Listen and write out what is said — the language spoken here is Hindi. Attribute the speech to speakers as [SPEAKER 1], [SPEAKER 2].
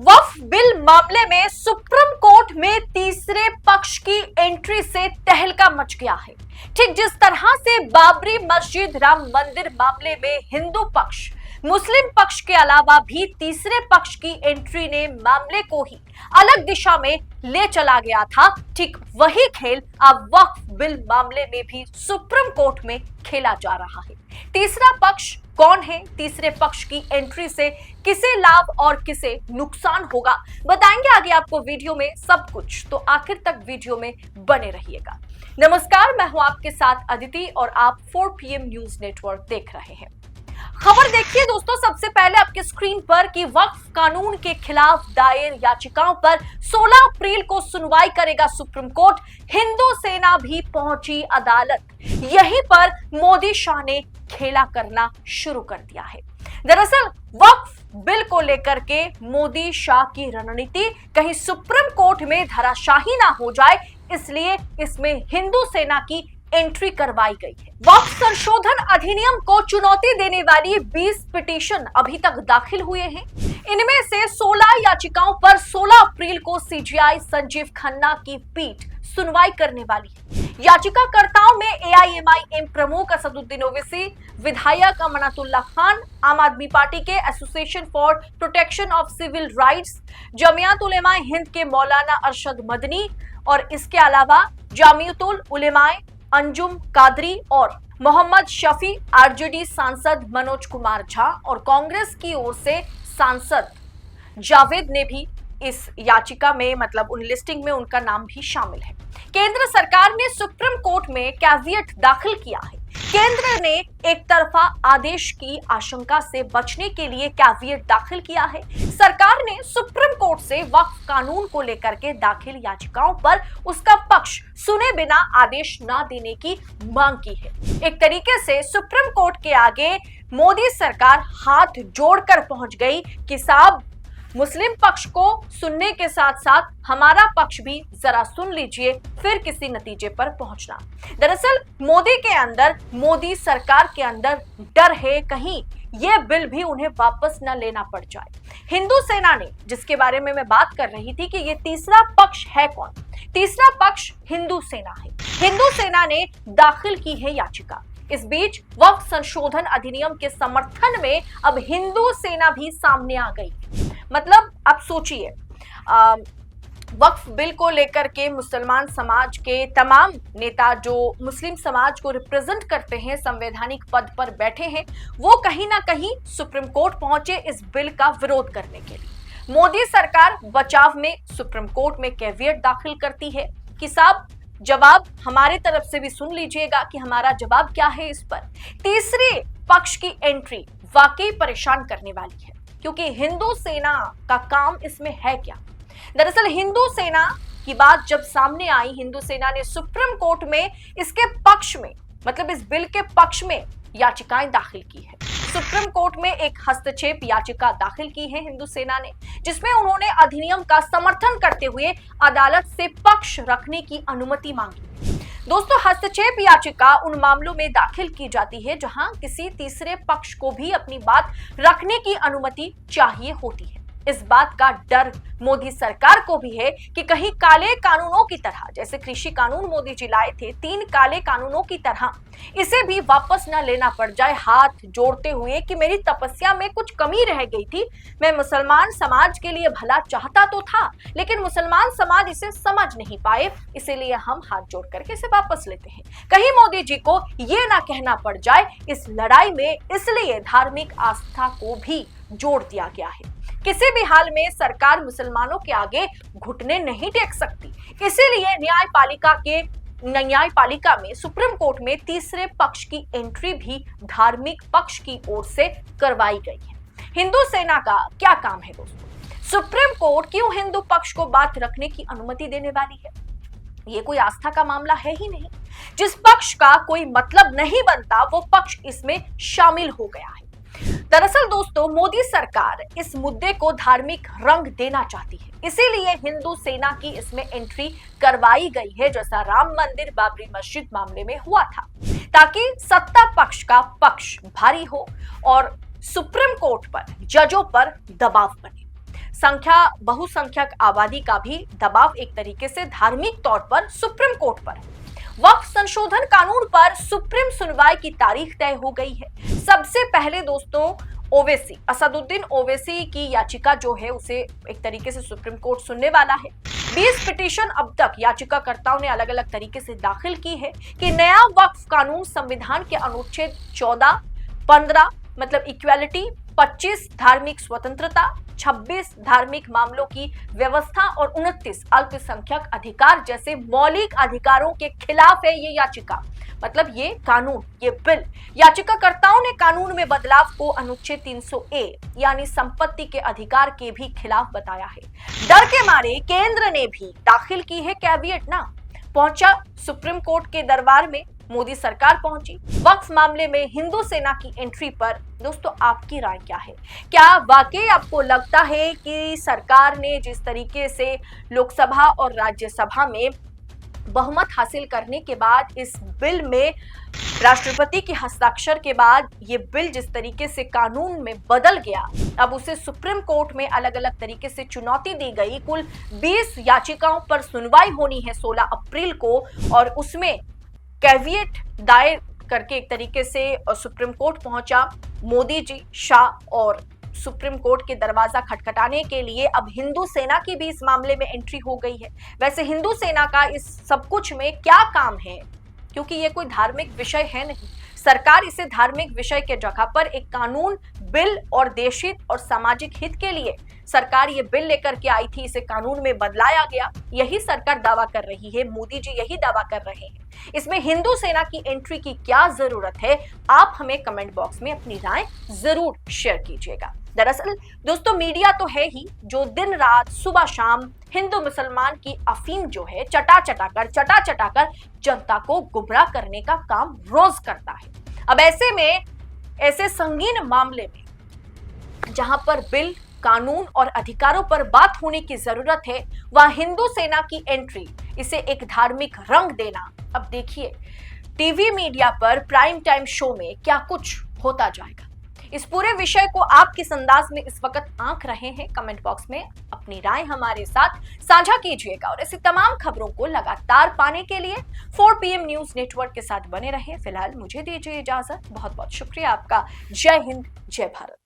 [SPEAKER 1] वक्फ बिल मामले में सुप्रीम कोर्ट में तीसरे पक्ष की एंट्री से तहलका मच गया है। ठीक जिस तरह से बाबरी मस्जिद राम मंदिर मामले में हिंदू पक्ष मुस्लिम पक्ष के अलावा भी तीसरे पक्ष की एंट्री ने मामले को ही अलग दिशा में ले चला गया था, ठीक वही खेल अब वक्फ बिल मामले में भी सुप्रीम कोर्ट में खेला जा रहा है। तीसरा पक्ष कौन है? तीसरे पक्ष की एंट्री से किसे लाभ और किसे नुकसान होगा, बताएंगे आगे आपको वीडियो में सब कुछ, तो आखिर तक वीडियो में बने रहिएगा। नमस्कार, मैं हूं आपके साथ अदिति और आप 4 PM न्यूज नेटवर्क देख रहे हैं। खबर देखिए दोस्तों, सबसे पहले आपके स्क्रीन पर कि वक्फ कानून के खिलाफ दायर याचिकाओं पर 16 अप्रैल को सुनवाई करेगा सुप्रीम कोर्ट। हिंदू सेना भी पहुंची अदालत। यहीं पर मोदी शाह ने खेला करना शुरू कर दिया है। दरअसल वक्फ बिल को लेकर के मोदी शाह की रणनीति कहीं सुप्रीम कोर्ट में धराशाही ना हो जाए, इसलिए इसमें हिंदू सेना की एंट्री करवाई गई है। वक्फ संशोधन अधिनियम को चुनौती देने वाली 20 पिटीशन अभी तक दाखिल हुए हैं। इनमें से 16 याचिकाओं पर 16 अप्रैल को सीजेआई संजीव खन्ना की पीठ सुनवाई करने वाली है। याचिकाकर्ताओं में एआईएमआईएम प्रमुख असदुद्दीन ओवैसी, विधायक अमानतुल्लाह खान, आम आदमी पार्टी के association for protection of civil rights, Jamiat Ulema Hind के मौलाना अरशद मदनी और इसके अलावा जामियतुल उलेमाए अंजुम कादरी और मोहम्मद शफी, आरजेडी सांसद मनोज कुमार झा और कांग्रेस की ओर से सांसद जावेद ने भी इस याचिका में मतलब उन लिस्टिंग में उनका नाम भी शामिल है। केंद्र सरकार ने सुप्रीम कोर्ट में कैविएट दाखिल किया है। केंद्र ने एक तरफा आदेश की आशंका से बचने के लिए कैविएट दाखिल किया है। सरकार ने सुप्रीम कोर्ट से वक्फ कानून को लेकर के दाखिल याचिकाओं पर उसका पक्ष सुने बिना आदेश न देने की मांग की है। एक तरीके से सुप्रीम कोर्ट के आगे मोदी सरकार हाथ जोड़कर पहुंच गई कि साहब मुस्लिम पक्ष को सुनने के साथ साथ हमारा पक्ष भी जरा सुन लीजिए, फिर किसी नतीजे पर पहुंचना। दरअसल मोदी के अंदर, मोदी सरकार के अंदर डर है कहीं यह बिल भी उन्हें वापस न लेना पड़ जाए। हिंदू सेना ने, जिसके बारे में मैं बात कर रही थी कि ये तीसरा पक्ष है कौन, तीसरा पक्ष हिंदू सेना है। हिंदू सेना ने दाखिल की है याचिका। इस बीच वक्फ संशोधन अधिनियम के समर्थन में अब हिंदू सेना भी सामने आ गई। मतलब आप सोचिए, वक्फ बिल को लेकर के मुसलमान समाज के तमाम नेता जो मुस्लिम समाज को रिप्रेजेंट करते हैं, संवैधानिक पद पर बैठे हैं, वो कहीं ना कहीं सुप्रीम कोर्ट पहुंचे इस बिल का विरोध करने के लिए। मोदी सरकार बचाव में सुप्रीम कोर्ट में कैविएट दाखिल करती है कि साहब जवाब हमारे तरफ से भी सुन लीजिएगा कि हमारा जवाब क्या है इस पर। तीसरे पक्ष की एंट्री वाकई परेशान करने वाली है, क्योंकि हिंदू सेना का काम इसमें है क्या। दरअसल हिंदू सेना की बात जब सामने आई, हिंदू सेना ने सुप्रीम कोर्ट में इसके पक्ष में मतलब इस बिल के पक्ष में याचिकाएं दाखिल की है। सुप्रीम कोर्ट में एक हस्तक्षेप याचिका दाखिल की है हिंदू सेना ने, जिसमें उन्होंने अधिनियम का समर्थन करते हुए अदालत से पक्ष रखने की अनुमति मांगी। दोस्तों, हस्तक्षेप याचिका उन मामलों में दाखिल की जाती है जहां किसी तीसरे पक्ष को भी अपनी बात रखने की अनुमति चाहिए होती है। इस बात का डर मोदी सरकार को भी है कि कहीं काले कानूनों की तरह, जैसे कृषि कानून मोदी जी लाए थे, 3 काले कानूनों की तरह इसे भी वापस न लेना पड़ जाए, हाथ जोड़ते हुए कि मेरी तपस्या में कुछ कमी रह गई थी, मैं मुसलमान समाज के लिए भला चाहता तो था, लेकिन मुसलमान समाज इसे समझ नहीं पाए, इसीलिए हम हाथ जोड़ करके इसे वापस लेते हैं। कहीं मोदी जी को ये ना कहना पड़ जाए इस लड़ाई में, इसलिए धार्मिक आस्था को भी जोड़ दिया गया है। किसी भी हाल में सरकार मुसलमानों के आगे घुटने नहीं टेक सकती, इसीलिए न्यायपालिका में सुप्रीम कोर्ट में तीसरे पक्ष की एंट्री भी धार्मिक पक्ष की ओर से करवाई गई है। हिंदू सेना का क्या काम है दोस्तों? सुप्रीम कोर्ट क्यों हिंदू पक्ष को बात रखने की अनुमति देने वाली है? ये कोई आस्था का मामला है ही नहीं। जिस पक्ष का कोई मतलब नहीं बनता वो पक्ष इसमें शामिल हो गया है। दरअसल दोस्तों, मोदी सरकार इस मुद्दे को धार्मिक रंग देना चाहती है, इसीलिए हिंदू सेना की इसमें एंट्री करवाई गई है, जैसा राम मंदिर बाबरी मस्जिद मामले में हुआ था, ताकि सत्ता पक्ष का पक्ष भारी हो और सुप्रीम कोर्ट पर, जजों पर दबाव बने। बहुसंख्यक आबादी का भी दबाव एक तरीके से धार्मिक तौर पर सुप्रीम कोर्ट पर है। वक्फ संशोधन कानून पर सुप्रीम सुनवाई की तारीख तय हो गई है। सबसे पहले दोस्तों ओवैसी, असदुद्दीन ओवैसी की याचिका जो है उसे एक तरीके से सुप्रीम कोर्ट सुनने वाला है। 20 पिटीशन अब तक याचिकाकर्ताओं ने अलग अलग तरीके से दाखिल की है कि नया वक्फ कानून संविधान के अनुच्छेद 14, 15 मतलब इक्वालिटी, 25 धार्मिक स्वतंत्रता, 26 धार्मिक मामलों की व्यवस्था और 29 अल्पसंख्यक अधिकार जैसे मौलिक अधिकारों के खिलाफ है ये याचिका। मतलब ये कानून, ये बिल, याचिकाकर्ताओं ने कानून में बदलाव को अनुच्छेद 300A यानी संपत्ति के अधिकार के भी खिलाफ बताया है। डर के मारे केंद्र ने भी दाखिल की है कैविएट ना। पहुंचा सुप्रीम कोर्ट के दरबार में मोदी सरकार पहुंची। वक्फ मामले में हिंदू सेना की एंट्री पर दोस्तों आपकी राय क्या है? क्या वाकई आपको लगता है कि सरकार ने जिस तरीके से लोकसभा और राज्यसभा में बहुमत हासिल करने के बाद इस बिल में राष्ट्रपति के हस्ताक्षर के बाद ये बिल जिस तरीके से कानून में बदल गया, अब उसे सुप्रीम कोर्ट में अलग अलग तरीके से चुनौती दी गई। कुल 20 याचिकाओं पर सुनवाई होनी है 16 अप्रैल को और उसमें कैविएट दायर करके एक तरीके से सुप्रीम कोर्ट पहुंचा मोदी जी, शाह और सुप्रीम कोर्ट के दरवाजा खटखटाने के लिए अब हिंदू सेना की भी इस मामले में एंट्री हो गई है। वैसे हिंदू सेना का इस सब कुछ में क्या काम है, क्योंकि ये कोई धार्मिक विषय है नहीं। सरकार इसे धार्मिक विषय के जगह पर एक कानून, बिल और देशहित और सामाजिक हित के लिए सरकार ये बिल लेकर के आई थी, इसे कानून में बदलाया गया, यही सरकार दावा कर रही है, मोदी जी यही दावा कर रहे हैं। इसमें हिंदू सेना की एंट्री की क्या जरूरत है, आप हमें कमेंट बॉक्स में अपनी राय जरूर शेयर कीजिएगा। दरअसल दोस्तों मीडिया तो है ही जो दिन रात सुबह शाम हिंदू मुसलमान की अफीम जो है चटा चटा कर जनता को गुमराह करने का काम रोज करता है। अब ऐसे में ऐसे संगीन मामले में जहां पर बिल, कानून और अधिकारों पर बात होने की जरूरत है, वहां हिंदू सेना की एंट्री, इसे एक धार्मिक रंग देना, अब देखिए टीवी मीडिया पर प्राइम टाइम शो में क्या कुछ होता जाएगा। इस पूरे विषय को आप किस अंदाज में इस वक्त आंक रहे हैं, कमेंट बॉक्स में अपनी राय हमारे साथ साझा कीजिएगा और ऐसी तमाम खबरों को लगातार पाने के लिए 4 PM न्यूज नेटवर्क के साथ बने रहें। फिलहाल मुझे दीजिए इजाजत, बहुत बहुत शुक्रिया आपका। जय हिंद, जय भारत।